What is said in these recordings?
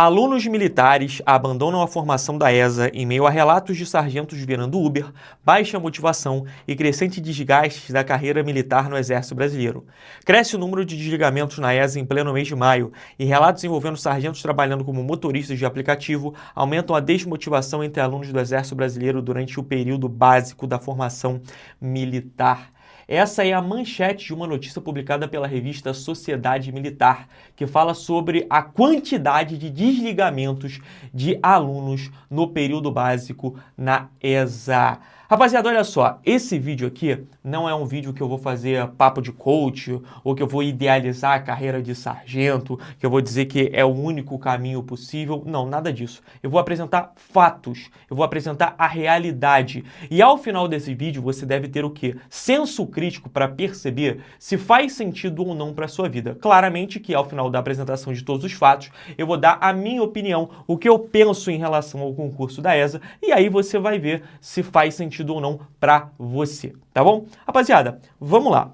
Alunos militares abandonam a formação da ESA em meio a relatos de sargentos virando Uber, baixa motivação e crescente desgaste da carreira militar no Exército Brasileiro. Cresce o número de desligamentos na ESA em pleno mês de maio e relatos envolvendo sargentos trabalhando como motoristas de aplicativo aumentam a desmotivação entre alunos do Exército Brasileiro durante o período básico da formação militar. Essa é a manchete de uma notícia publicada pela revista Sociedade Militar, que fala sobre a quantidade de desligamentos de alunos no período básico na ESA. Rapaziada, olha só, esse vídeo aqui não é um vídeo que eu vou fazer papo de coach, ou que eu vou idealizar a carreira de sargento, que eu vou dizer que é o único caminho possível. Não, nada disso. Eu vou apresentar fatos, eu vou apresentar a realidade. E ao final desse vídeo você deve ter o quê? Senso crítico para perceber se faz sentido ou não para a sua vida. Claramente que ao final da apresentação de todos os fatos, eu vou dar a minha opinião, o que eu penso em relação ao concurso da ESA, e aí você vai ver se faz sentido ou não para você, tá bom? Rapaziada, vamos lá.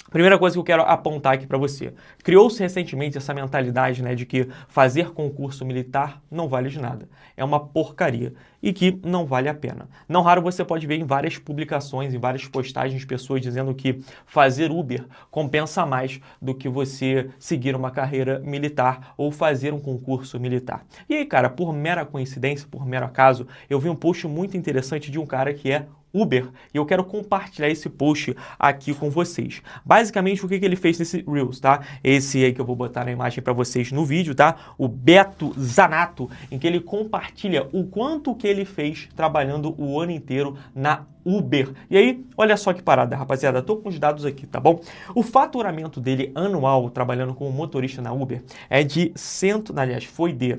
Primeira coisa que eu quero apontar aqui para você. Criou-se recentemente essa mentalidade, né, de que fazer concurso militar não vale de nada. É uma porcaria e que não vale a pena. Não raro você pode ver em várias publicações, em várias postagens, pessoas dizendo que fazer Uber compensa mais do que você seguir uma carreira militar ou fazer um concurso militar. E aí, cara, por mera coincidência, por mero acaso, eu vi um post muito interessante de um cara que é Uber, e eu quero compartilhar esse post aqui com vocês. Basicamente, o que ele fez nesse Reels, tá? Esse aí que eu vou botar na imagem para vocês no vídeo, tá? O Beto Zanato, em que ele compartilha o quanto que ele fez trabalhando o ano inteiro na Uber. E aí, olha só que parada, rapaziada, tô com os dados aqui, tá bom? O faturamento dele anual, trabalhando como motorista na Uber, é de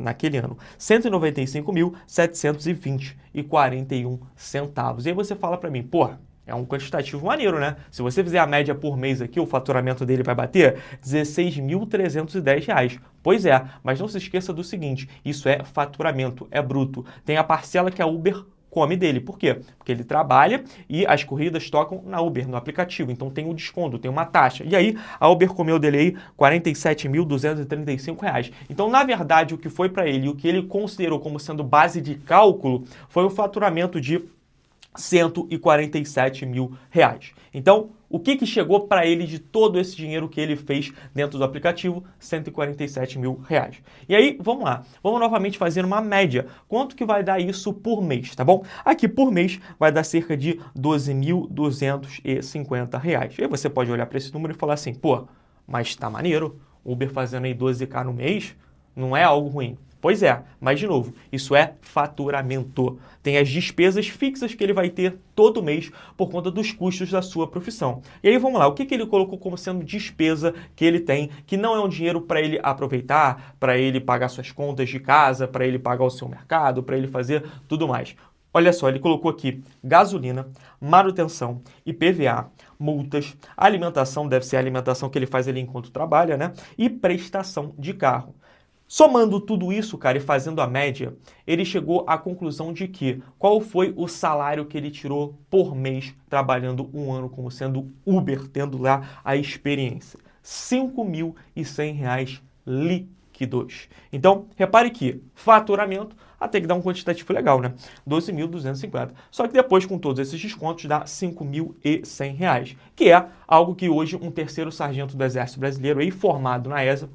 naquele ano, 195.720,41 centavos. E aí você fala pra mim, porra, é um quantitativo maneiro, né? Se você fizer a média por mês aqui, o faturamento dele vai bater R$16.310. Pois é, mas não se esqueça do seguinte, isso é faturamento, é bruto. Tem a parcela que a Uber come dele. Por quê? Porque ele trabalha e as corridas tocam na Uber, no aplicativo. Então tem um desconto, tem uma taxa. E aí a Uber comeu dele aí R$47.235. Então, na verdade, o que foi para ele, o que ele considerou como sendo base de cálculo, foi um faturamento de R$147 mil. Então, o que chegou para ele de todo esse dinheiro que ele fez dentro do aplicativo? R$147 mil. E aí, vamos lá. Vamos novamente fazer uma média. Quanto que vai dar isso por mês, tá bom? Aqui, por mês, vai dar cerca de R$12.250. E aí você pode olhar para esse número e falar assim, pô, mas tá maneiro. Uber fazendo aí 12K no mês não é algo ruim. Pois é, mas de novo, isso é faturamento. Tem as despesas fixas que ele vai ter todo mês por conta dos custos da sua profissão. E aí vamos lá, o que ele colocou como sendo despesa que ele tem, que não é um dinheiro para ele aproveitar, para ele pagar suas contas de casa, para ele pagar o seu mercado, para ele fazer tudo mais. Olha só, ele colocou aqui gasolina, manutenção, IPVA, multas, alimentação, deve ser a alimentação que ele faz ali enquanto trabalha, né? E prestação de carro. Somando tudo isso, cara, e fazendo a média, ele chegou à conclusão de que qual foi o salário que ele tirou por mês trabalhando um ano como sendo Uber, tendo lá a experiência. R$5.100 líquidos. Então, repare que faturamento até que dá um quantitativo legal, né? 12.250. Só que depois, com todos esses descontos, dá R$5.100, que é algo que hoje um terceiro sargento do Exército Brasileiro aí formado na ESA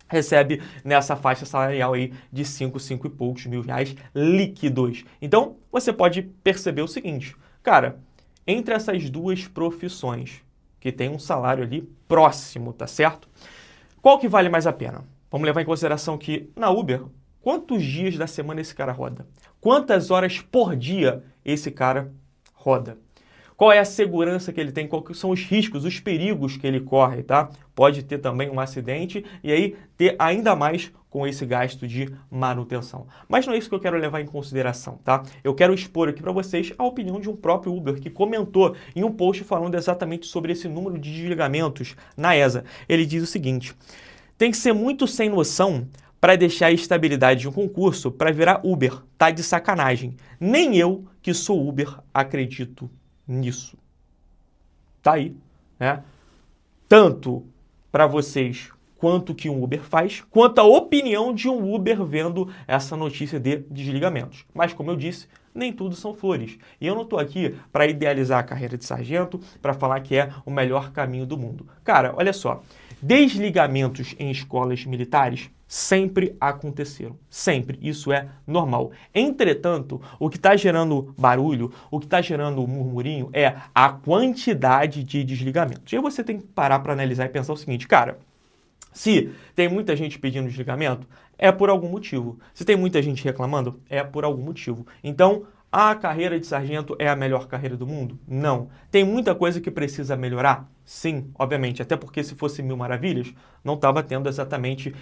recebe nessa faixa salarial aí de 5 e poucos mil reais líquidos. Então, você pode perceber o seguinte, cara, entre essas duas profissões, que tem um salário ali próximo, tá certo? Qual que vale mais a pena? Vamos levar em consideração que na Uber, quantos dias da semana esse cara roda? Quantas horas por dia esse cara roda? Qual é a segurança que ele tem? Quais são os riscos, os perigos que ele corre, tá? Pode ter também um acidente e aí ter ainda mais com esse gasto de manutenção. Mas não é isso que eu quero levar em consideração, tá? Eu quero expor aqui para vocês a opinião de um próprio Uber que comentou em um post falando exatamente sobre esse número de desligamentos na ESA. Ele diz o seguinte, tem que ser muito sem noção para deixar a estabilidade de um concurso para virar Uber, tá de sacanagem. Nem eu, que sou Uber, acredito nisso. Tá aí, né? Tanto para vocês quanto que um Uber faz, quanto a opinião de um Uber vendo essa notícia de desligamentos. Mas, como eu disse, nem tudo são flores. E eu não estou aqui para idealizar a carreira de sargento, para falar que é o melhor caminho do mundo. Cara, olha só, desligamentos em escolas militares sempre aconteceram. Sempre. Isso é normal. Entretanto, o que está gerando barulho, o que está gerando murmurinho é a quantidade de desligamentos. E aí você tem que parar para analisar e pensar o seguinte, cara, se tem muita gente pedindo desligamento, é por algum motivo. Se tem muita gente reclamando, é por algum motivo. Então, a carreira de sargento é a melhor carreira do mundo? Não. Tem muita coisa que precisa melhorar? Sim, obviamente. Até porque se fosse mil maravilhas, não estava tendo exatamente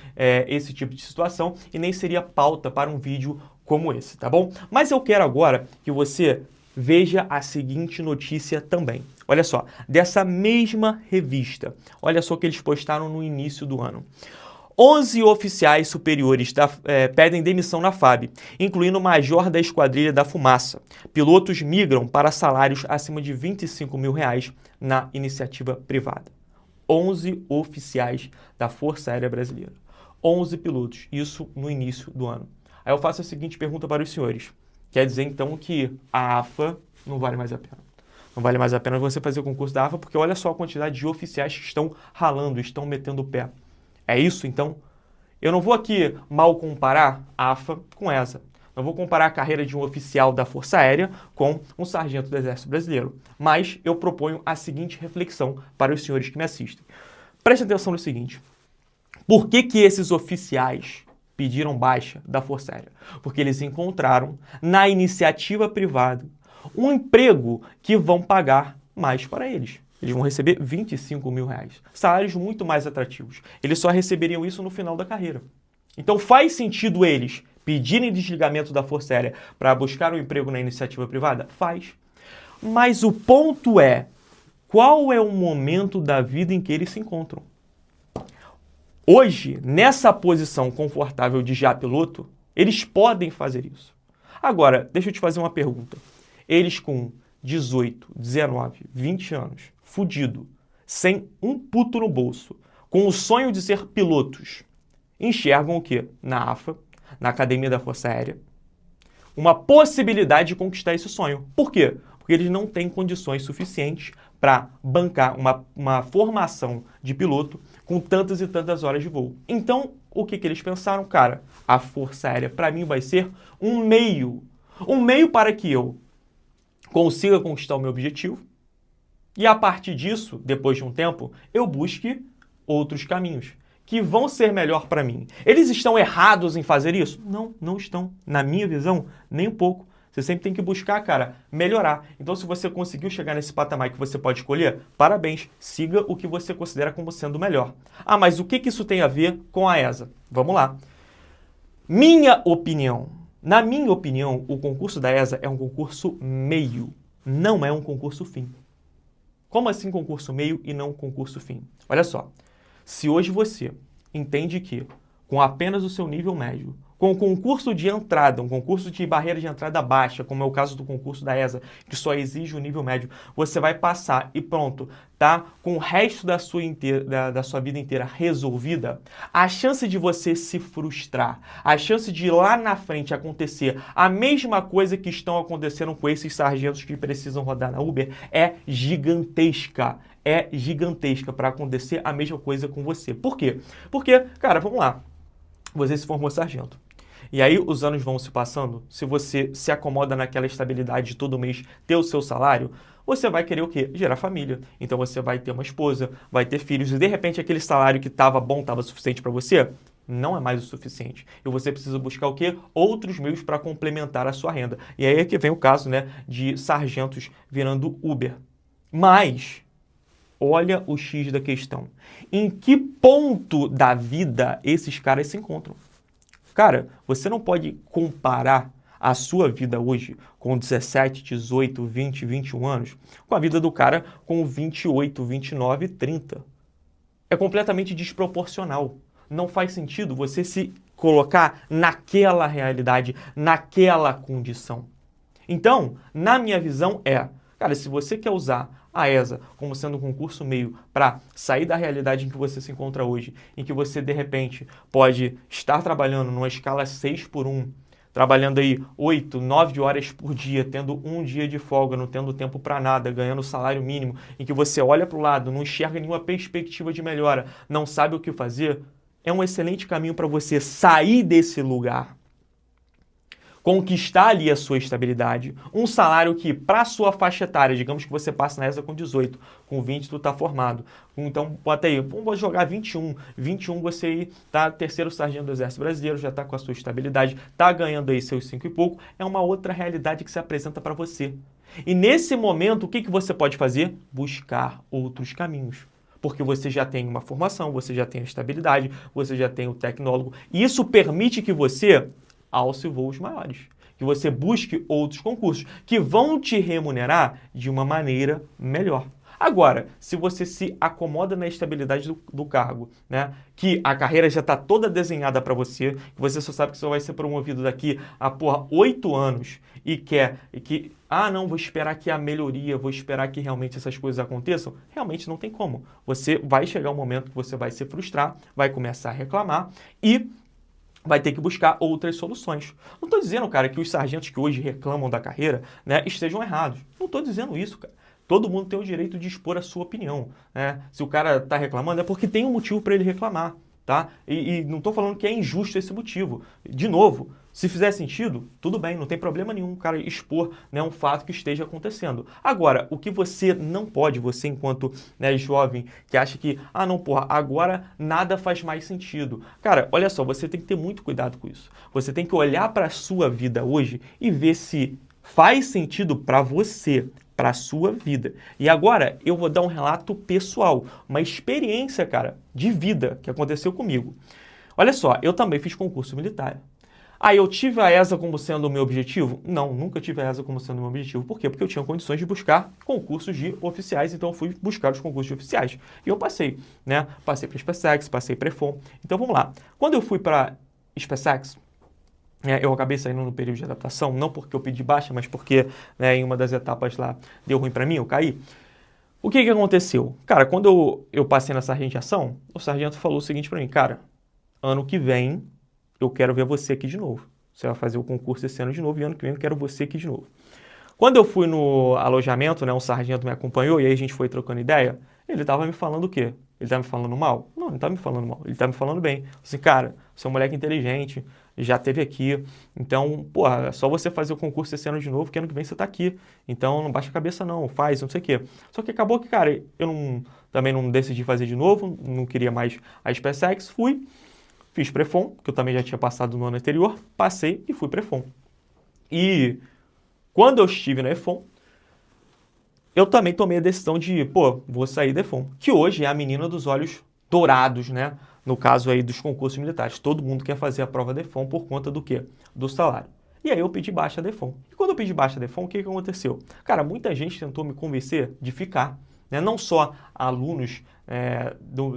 esse tipo de situação e nem seria pauta para um vídeo como esse, tá bom? Mas eu quero agora que você veja a seguinte notícia também. Olha só, dessa mesma revista. Olha só o que eles postaram no início do ano. 11 oficiais superiores pedem demissão na FAB, incluindo o major da Esquadrilha da Fumaça. Pilotos migram para salários acima de R$25 mil na iniciativa privada. 11 oficiais da Força Aérea Brasileira. 11 pilotos, isso no início do ano. Aí eu faço a seguinte pergunta para os senhores. Quer dizer, então, que a AFA não vale mais a pena. Não vale mais a pena você fazer o concurso da AFA, porque olha só a quantidade de oficiais que estão ralando, estão metendo o pé. É isso, então? Eu não vou aqui mal comparar a AFA com essa. Não vou comparar a carreira de um oficial da Força Aérea com um sargento do Exército Brasileiro. Mas eu proponho a seguinte reflexão para os senhores que me assistem. Prestem atenção no seguinte. Por que esses oficiais pediram baixa da Força Aérea? Porque eles encontraram na iniciativa privada um emprego que vão pagar mais para eles. Eles vão receber R$25 mil. Salários muito mais atrativos. Eles só receberiam isso no final da carreira. Então faz sentido eles pedirem desligamento da Força Aérea para buscar um emprego na iniciativa privada? Faz. Mas o ponto é, qual é o momento da vida em que eles se encontram? Hoje, nessa posição confortável de já piloto, eles podem fazer isso. Agora, deixa eu te fazer uma pergunta. Eles com 18, 19, 20 anos, fudido, sem um puto no bolso, com o sonho de ser pilotos, enxergam o quê? Na AFA, na Academia da Força Aérea, uma possibilidade de conquistar esse sonho. Por quê? Porque eles não têm condições suficientes para bancar uma formação de piloto com tantas e tantas horas de voo. Então, o que eles pensaram? Cara, a Força Aérea, para mim, vai ser um meio para que eu consiga conquistar o meu objetivo, e a partir disso, depois de um tempo, eu busque outros caminhos que vão ser melhor para mim. Eles estão errados em fazer isso? Não, não estão. Na minha visão, nem um pouco. Você sempre tem que buscar, cara, melhorar. Então, se você conseguiu chegar nesse patamar que você pode escolher, parabéns. Siga o que você considera como sendo melhor. Ah, mas o que isso tem a ver com a ESA? Vamos lá. Minha opinião. Na minha opinião, o concurso da ESA é um concurso meio. Não é um concurso fim. Como assim concurso meio e não concurso fim? Olha só, se hoje você entende que, com apenas o seu nível médio, com o concurso de entrada, um concurso de barreira de entrada baixa, como é o caso do concurso da ESA, que só exige o nível médio, você vai passar e pronto, tá? Com o resto da sua vida inteira resolvida, a chance de você se frustrar, a chance de lá na frente acontecer a mesma coisa que estão acontecendo com esses sargentos que precisam rodar na Uber é gigantesca. É gigantesca para acontecer a mesma coisa com você. Por quê? Porque, cara, vamos lá. Você se formou sargento. E aí os anos vão se passando, se você se acomoda naquela estabilidade de todo mês ter o seu salário, você vai querer o quê? Gerar família. Então você vai ter uma esposa, vai ter filhos, e de repente aquele salário que estava bom, estava suficiente para você, não é mais o suficiente. E você precisa buscar o quê? Outros meios para complementar a sua renda. E aí é que vem o caso, né, de sargentos virando Uber. Mas olha o X da questão. Em que ponto da vida esses caras se encontram? Cara, você não pode comparar a sua vida hoje com 17, 18, 20, 21 anos com a vida do cara com 28, 29, 30. É completamente desproporcional. Não faz sentido você se colocar naquela realidade, naquela condição. Então, na minha visão cara, se você quer usar a ESA como sendo um concurso meio para sair da realidade em que você se encontra hoje, em que você, de repente, pode estar trabalhando numa escala 6x1, trabalhando aí 8, 9 horas por dia, tendo um dia de folga, não tendo tempo para nada, ganhando salário mínimo, em que você olha para o lado, não enxerga nenhuma perspectiva de melhora, não sabe o que fazer, é um excelente caminho para você sair desse lugar, conquistar ali a sua estabilidade, um salário que, para a sua faixa etária, digamos que você passa na ESA com 18, com 20 tu está formado, então bota aí, vamos jogar 21 você está terceiro sargento do Exército Brasileiro, já está com a sua estabilidade, está ganhando aí seus 5 e pouco, é uma outra realidade que se apresenta para você. E nesse momento, o que você pode fazer? Buscar outros caminhos. Porque você já tem uma formação, você já tem a estabilidade, você já tem o tecnólogo, e isso permite que você alce voos maiores, que você busque outros concursos que vão te remunerar de uma maneira melhor. Agora, se você se acomoda na estabilidade do cargo, né, que a carreira já está toda desenhada para você, que você só sabe que você vai ser promovido daqui a 8 anos e quer que, não, vou esperar que a melhoria, vou esperar que realmente essas coisas aconteçam, realmente não tem como. Você vai chegar um momento que você vai se frustrar, vai começar a reclamar e vai ter que buscar outras soluções. Não estou dizendo, cara, que os sargentos que hoje reclamam da carreira, né, estejam errados. Não estou dizendo isso, cara. Todo mundo tem o direito de expor a sua opinião, né? Se o cara está reclamando, é porque tem um motivo para ele reclamar, tá? E não estou falando que é injusto esse motivo. De novo, se fizer sentido, tudo bem, não tem problema nenhum o cara expor, né, um fato que esteja acontecendo. Agora, o que você não pode, você enquanto, né, jovem que acha que, não, porra, agora nada faz mais sentido. Cara, olha só, você tem que ter muito cuidado com isso. Você tem que olhar para a sua vida hoje e ver se faz sentido para você, para a sua vida. E agora eu vou dar um relato pessoal, uma experiência, cara, de vida que aconteceu comigo. Olha só, eu também fiz concurso militar. Eu tive a ESA como sendo o meu objetivo? Não, nunca tive a ESA como sendo o meu objetivo. Por quê? Porque eu tinha condições de buscar concursos de oficiais, então eu fui buscar os concursos de oficiais. E eu passei, né? Passei para SpaceX, passei para EFON. Então vamos lá. Quando eu fui para SpaceX, eu acabei saindo no período de adaptação, não porque eu pedi baixa, mas porque, né, em uma das etapas lá deu ruim para mim, eu caí. O que aconteceu? Cara, quando eu passei na sargentiação, o sargento falou o seguinte para mim, cara, ano que vem eu quero ver você aqui de novo. Você vai fazer o concurso esse ano de novo e ano que vem eu quero você aqui de novo. Quando eu fui no alojamento, né, um sargento me acompanhou e aí a gente foi trocando ideia, ele estava me falando o quê? Ele estava me falando mal? Não, ele não estava me falando mal, ele estava me falando bem. Assim, cara, você é um moleque inteligente, já esteve aqui, então, porra, é só você fazer o concurso esse ano de novo, que ano que vem você está aqui. Então, não baixa a cabeça não, faz, não sei o quê. Só que acabou que, cara, também não decidi fazer de novo, não queria mais a SpaceX, fui, fiz pré-FON, que eu também já tinha passado no ano anterior, passei e fui pré-FON. E quando eu estive na EFON, eu também tomei a decisão de, vou sair da EFON, que hoje é a menina dos olhos dourados, né? No caso aí dos concursos militares. Todo mundo quer fazer a prova da EFON por conta do quê? Do salário. E aí eu pedi baixa da EFON. E quando eu pedi baixa da EFON, o que aconteceu? Cara, muita gente tentou me convencer de ficar, né? Não só alunos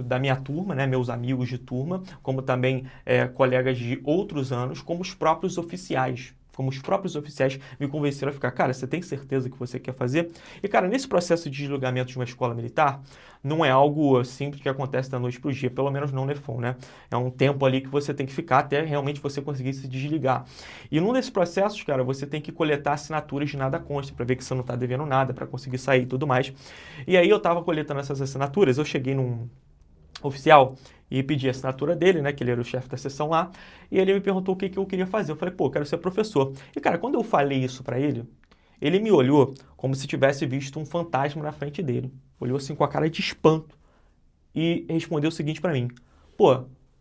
da minha turma, né? Meus amigos de turma, como também colegas de outros anos, como os próprios oficiais. Como os próprios oficiais me convenceram a ficar, cara, você tem certeza que você quer fazer? E, cara, nesse processo de desligamento de uma escola militar, não é algo simples que acontece da noite para o dia, pelo menos não no EFON, né? É um tempo ali que você tem que ficar até realmente você conseguir se desligar. E num desses processos, cara, você tem que coletar assinaturas de nada consta, para ver que você não está devendo nada, para conseguir sair e tudo mais. E aí eu estava coletando essas assinaturas, eu cheguei num oficial e pedi a assinatura dele, né, que ele era o chefe da seção lá, e ele me perguntou o que eu queria fazer. Eu falei, quero ser professor. E, cara, quando eu falei isso para ele, ele me olhou como se tivesse visto um fantasma na frente dele. Olhou assim com a cara de espanto e respondeu o seguinte para mim,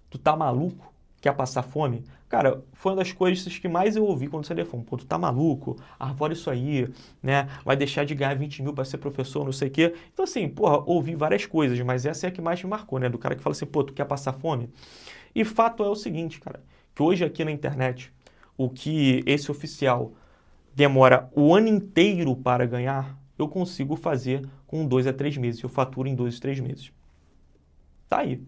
tu tá maluco? Quer passar fome? Cara, foi uma das coisas que mais eu ouvi quando você telefone. Tu tá maluco? Arvora isso aí, né? Vai deixar de ganhar 20 mil para ser professor, não sei o quê. Então, assim, ouvi várias coisas, mas essa é a que mais me marcou, né? Do cara que fala assim, tu quer passar fome? E fato é o seguinte, cara, que hoje aqui na internet, o que esse oficial demora o ano inteiro para ganhar, eu consigo fazer com 2 a 3 meses. Eu faturo em 2 a 3 meses. Tá aí.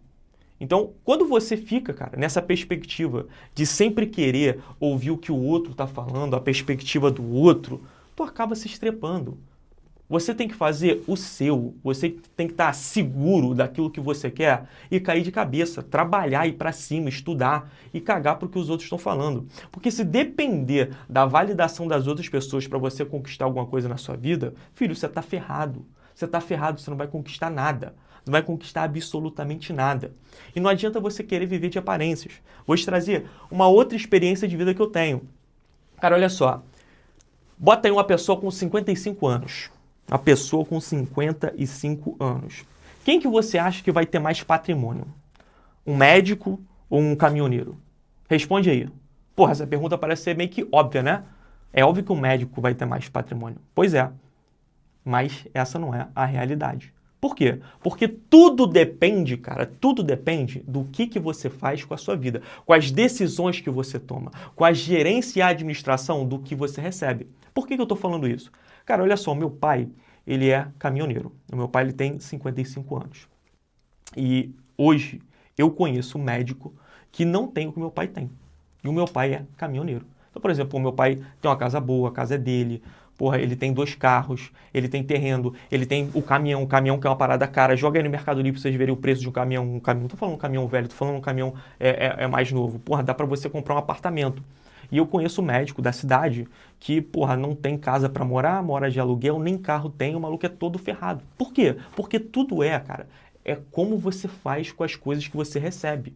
Então, quando você fica, cara, nessa perspectiva de sempre querer ouvir o que o outro está falando, a perspectiva do outro, tu acaba se estrepando. Você tem que fazer o seu, você tem que estar seguro daquilo que você quer e cair de cabeça, trabalhar, ir para cima, estudar e cagar para o que os outros estão falando. Porque se depender da validação das outras pessoas para você conquistar alguma coisa na sua vida, filho, você está ferrado. Você está ferrado, você não vai conquistar nada. Não vai conquistar absolutamente nada. E não adianta você querer viver de aparências. Vou te trazer uma outra experiência de vida que eu tenho. Cara, olha só. Bota aí uma pessoa com 55 anos. Uma pessoa com 55 anos. Quem que você acha que vai ter mais patrimônio? Um médico ou um caminhoneiro? Responde aí. Porra, essa pergunta parece ser meio que óbvia, né? É óbvio que o médico vai ter mais patrimônio. Pois é. Mas essa não é a realidade. Por quê? Porque tudo depende, cara, tudo depende do que você faz com a sua vida, com as decisões que você toma, com a gerência e a administração do que você recebe. Por que eu estou falando isso? Cara, olha só, o meu pai, ele é caminhoneiro. O meu pai, ele tem 55 anos. E hoje eu conheço um médico que não tem o que o meu pai tem. E o meu pai é caminhoneiro. Então, por exemplo, o meu pai tem uma casa boa, a casa é dele. Porra, ele tem 2 carros, ele tem terreno, ele tem o caminhão que é uma parada cara. Joga aí no Mercado Livre pra vocês verem o preço de um caminhão. Não tô falando um caminhão velho, tô falando um caminhão mais novo. Porra, dá pra você comprar um apartamento. E eu conheço um médico da cidade que, porra, não tem casa pra morar, mora de aluguel, nem carro tem, o maluco é todo ferrado. Por quê? Porque tudo cara, é como você faz com as coisas que você recebe.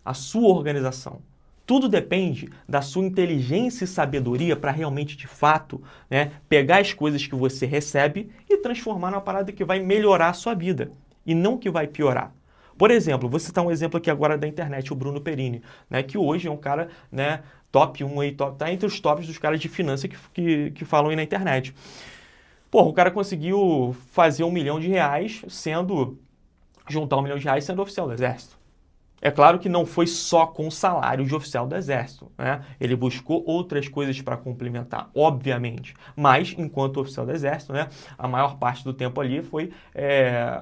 A sua organização. Tudo depende da sua inteligência e sabedoria para realmente, de fato, né, pegar as coisas que você recebe e transformar numa parada que vai melhorar a sua vida e não que vai piorar. Por exemplo, vou citar um exemplo aqui agora da internet, o Bruno Perini, né, que hoje é um cara, né, top 1 aí, tá entre os tops dos caras de finanças que falam aí na internet. Porra, o cara conseguiu fazer R$1 milhão juntar R$1 milhão sendo oficial do Exército. É claro que não foi só com o salário de oficial do Exército, né? Ele buscou outras coisas para complementar, obviamente. Mas, enquanto oficial do Exército, né, a maior parte do tempo ali foi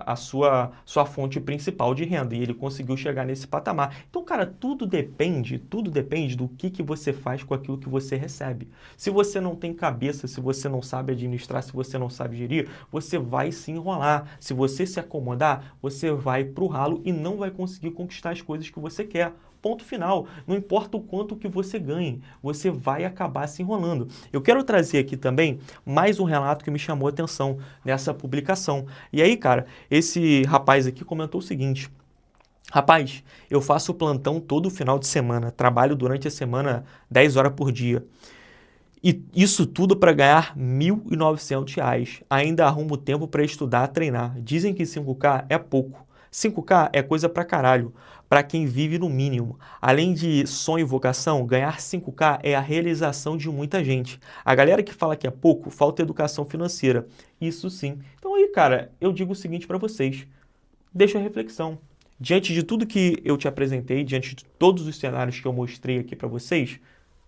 a sua fonte principal de renda. E ele conseguiu chegar nesse patamar. Então, cara, tudo depende do que você faz com aquilo que você recebe. Se você não tem cabeça, se você não sabe administrar, se você não sabe gerir, você vai se enrolar. Se você se acomodar, você vai pro ralo e não vai conseguir conquistar as coisas que você quer. Ponto final. Não importa o quanto que você ganhe, você vai acabar se enrolando. Eu quero trazer aqui também mais um relato que me chamou a atenção nessa publicação. E aí, cara, esse rapaz aqui comentou o seguinte: rapaz, eu faço plantão todo final de semana, trabalho durante a semana 10 horas por dia. E isso tudo para ganhar R$ 1.900. Ainda arrumo tempo para estudar, treinar. Dizem que 5K é pouco. 5K é coisa pra caralho, para quem vive no mínimo. Além de sonho e vocação, ganhar 5K é a realização de muita gente. A galera que fala que é pouco, falta educação financeira. Isso sim. Então aí, cara, eu digo o seguinte para vocês. Deixa a reflexão. Diante de tudo que eu te apresentei, diante de todos os cenários que eu mostrei aqui para vocês,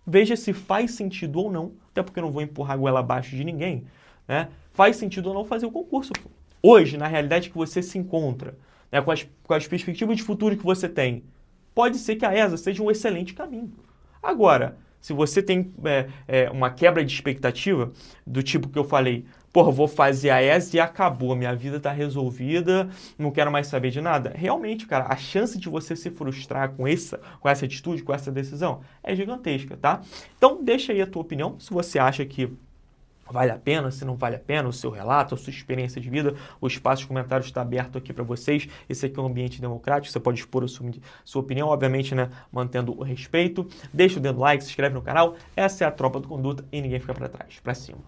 veja se faz sentido ou não, até porque eu não vou empurrar a goela abaixo de ninguém, né? Faz sentido ou não fazer o concurso. Hoje, na realidade que você se encontra, né, com as perspectivas de futuro que você tem, pode ser que a ESA seja um excelente caminho. Agora, se você tem uma quebra de expectativa, do tipo que eu falei, porra, vou fazer a ESA e acabou, minha vida está resolvida, não quero mais saber de nada. Realmente, cara, a chance de você se frustrar com essa atitude, com essa decisão, é gigantesca, tá? Então, deixa aí a tua opinião, se você acha que vale a pena, se não vale a pena, o seu relato, a sua experiência de vida, o espaço de comentários está aberto aqui para vocês. Esse aqui é um ambiente democrático, você pode expor a sua opinião, obviamente, né, mantendo o respeito. Deixa o dedo no like, se inscreve no canal. Essa é a Tropa do Conduta e ninguém fica para trás. Para cima.